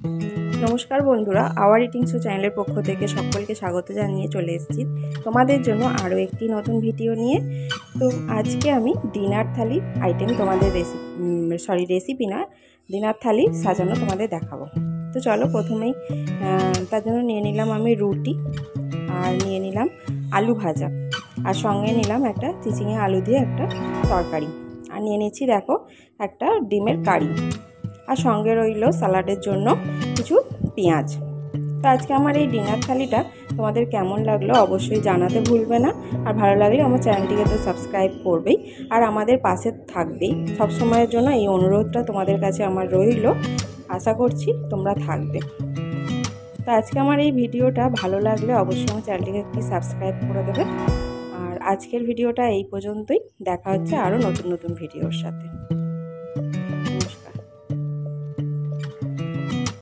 नमस्कार बंधुरा our eating show channel पक्ष থেকে সকলকে স্বাগত জানিয়ে চলে এসেছি তোমাদের জন্য আরো একটি নতুন ভিডিও নিয়ে। তো আজকে আমি ডিনার থালি আইটেম তোমাদের রেসিপি না ডিনার থালি সাজানো তোমাদের দেখাবো। তো চলো প্রথমেই তার জন্য নিয়ে নিলাম আমি রুটি আর নিয়ে নিলাম আলু ভাজা আর সঙ্গে নিলাম একটা চিচিঙে আলু দিয়ে একটা তরকারি আর নিয়ে নিচ্ছি দেখো একটা ডিমের কারি আর সঙ্গে রইল স্যালাডের জন্য কিছু পেঁয়াজ। তো আজকে আমার এই ডিনার থালিটা তোমাদের কেমন লাগলো অবশ্যই জানাতে ভুলবে না, আর ভালো লাগলে আমার চ্যানেলটিকে তো সাবস্ক্রাইব করবেই আর আমাদের পাশে থাকবেই সব সময়ের জন্য। এই অনুরোধটা তোমাদের কাছে আমার রইল, আশা করছি তোমরা থাকবে। তো আজকে আমার এই ভিডিওটা ভালো লাগলে অবশ্যই আমার চ্যানেলটিকে একটু সাবস্ক্রাইব করে দেবে। আর আজকের ভিডিওটা এই পর্যন্তই, দেখা হচ্ছে আরও নতুন নতুন ভিডিওর সাথে।